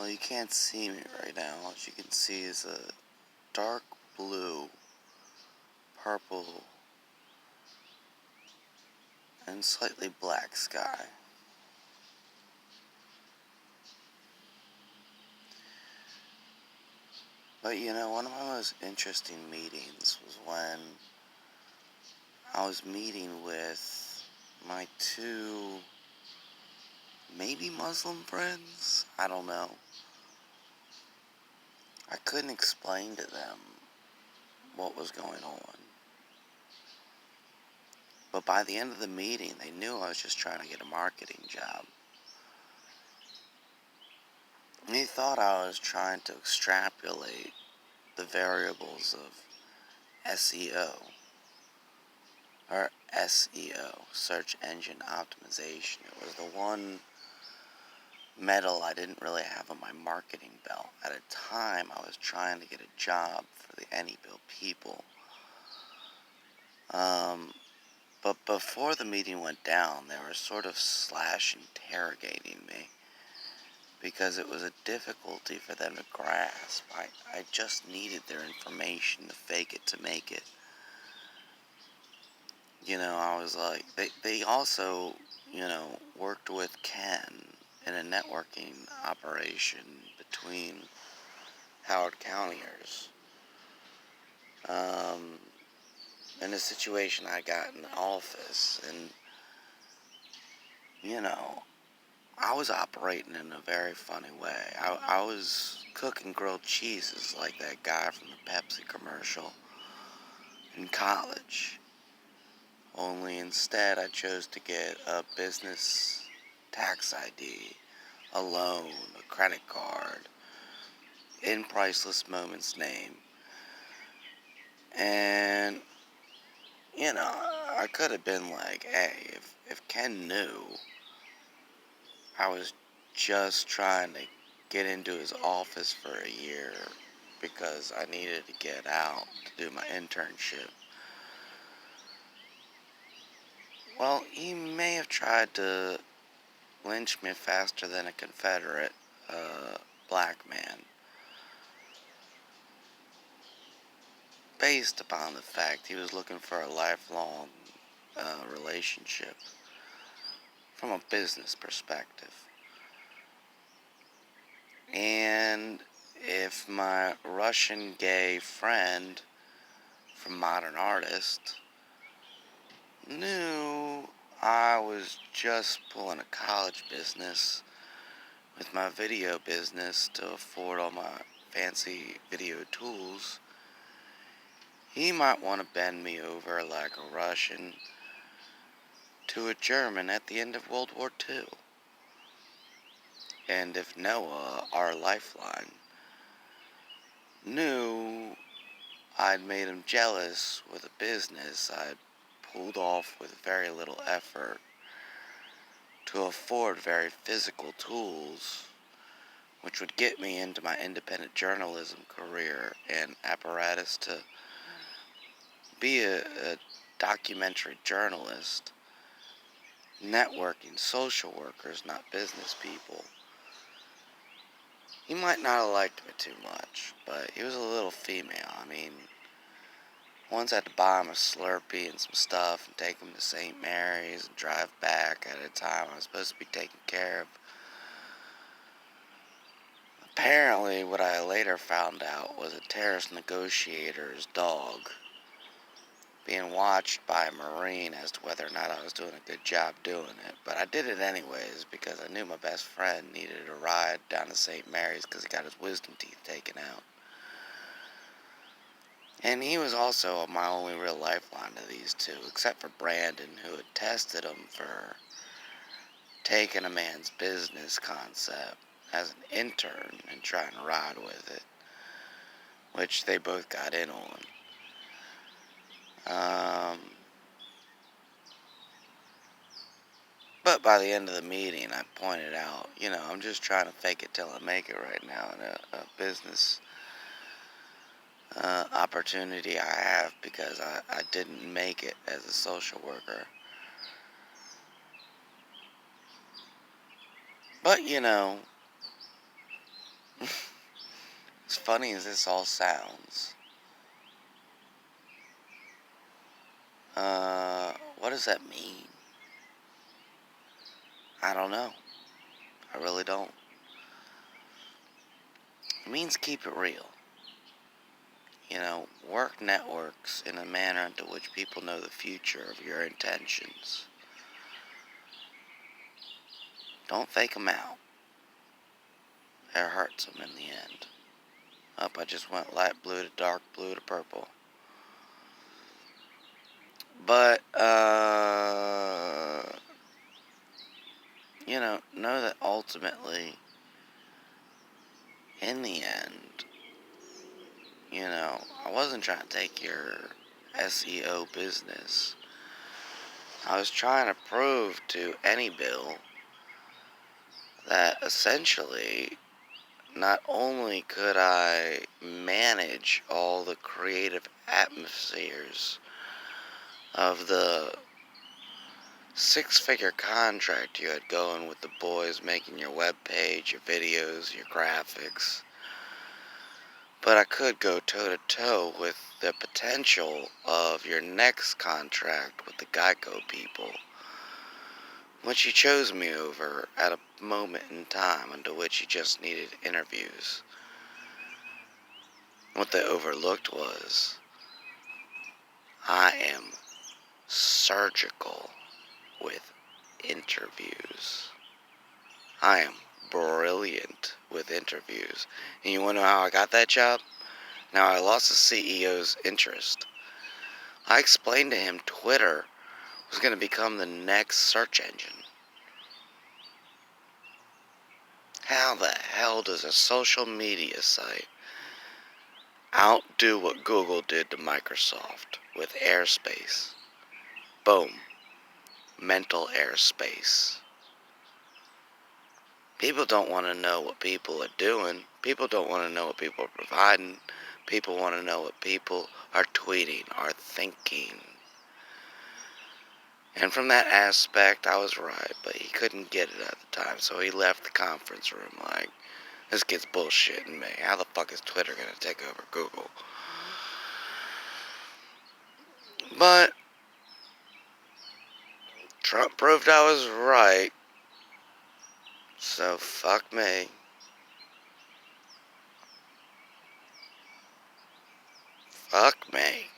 Well, you can't see me right now. All you can see is a dark blue, purple, and slightly black sky. But one of my most interesting meetings was when I was meeting with my two maybe Muslim friends. I don't know. I couldn't explain to them what was going on. But by the end of the meeting, they knew I was just trying to get a marketing job. And they thought I was trying to extrapolate the variables of SEO, or SEO, search engine optimization. It was the one medal I didn't really have on my marketing belt. At a time, I was trying to get a job for the Anyville people. But before the meeting went down, they were sort of interrogating me because it was a difficulty for them to grasp. I just needed their information to fake it to make it. I was like, they also, worked with Ken in a networking operation between Howard Countyers. In a situation I got in the office, and, I was operating in a very funny way. I was cooking grilled cheeses like that guy from the Pepsi commercial in college. Only instead I chose to get a business tax ID, a loan, a credit card, in Priceless Moments' name. And, I could have been like, hey, if Ken knew I was just trying to get into his office for a year because I needed to get out to do my internship, well, he may have tried to lynch me faster than a Confederate black man, based upon the fact he was looking for a lifelong relationship from a business perspective. And if my Russian gay friend from Modern Artist knew I was just pulling a college business with my video business to afford all my fancy video tools, he might want to bend me over like a Russian to a German at the end of World War II. And if Noah, our lifeline, knew I'd made him jealous with a business I'd pulled off with very little effort to afford very physical tools, which would get me into my independent journalism career and apparatus to be a documentary journalist, networking social workers, not business people. He might not have liked me too much, but he was a little female. I mean, once I had to buy him a Slurpee and some stuff and take him to St. Mary's and drive back at a time I was supposed to be taking care of. Apparently, what I later found out was a terrorist negotiator's dog being watched by a Marine as to whether or not I was doing a good job doing it. But I did it anyways because I knew my best friend needed a ride down to St. Mary's because he got his wisdom teeth taken out. And he was also my only real lifeline to these two, except for Brandon, who had tested him for taking a man's business concept as an intern and trying to ride with it, which they both got in on. But by the end of the meeting, I pointed out, I'm just trying to fake it till I make it right now in a business opportunity I have because I didn't make it as a social worker. But, funny as this all sounds, what does that mean? I don't know. I really don't. It means keep it real. Work networks in a manner into which people know the future of your intentions. Don't fake them out. It hurts them in the end. I just went light blue to dark blue to purple. But, know that ultimately, in the end, I wasn't trying to take your SEO business. I was trying to prove to any Bill that essentially, not only could I manage all the creative atmospheres of the six-figure contract you had going with the boys making your webpage, your videos, your graphics, but I could go toe-to-toe with the potential of your next contract with the Geico people, which you chose me over at a moment in time into which you just needed interviews. What they overlooked was, I am surgical with interviews. I am brilliant with interviews. And you want to know how I got that job? Now, I lost the CEO's interest. I explained to him Twitter was going to become the next search engine. How the hell does a social media site outdo what Google did to Microsoft with airspace? Boom. Mental airspace. People don't want to know what people are doing. People don't want to know what people are providing. People want to know what people are tweeting, are thinking. And from that aspect, I was right, but he couldn't get it at the time, so he left the conference room like, this kid's bullshitting me. How the fuck is Twitter gonna take over Google? But Trump proved I was right, so fuck me. Fuck me.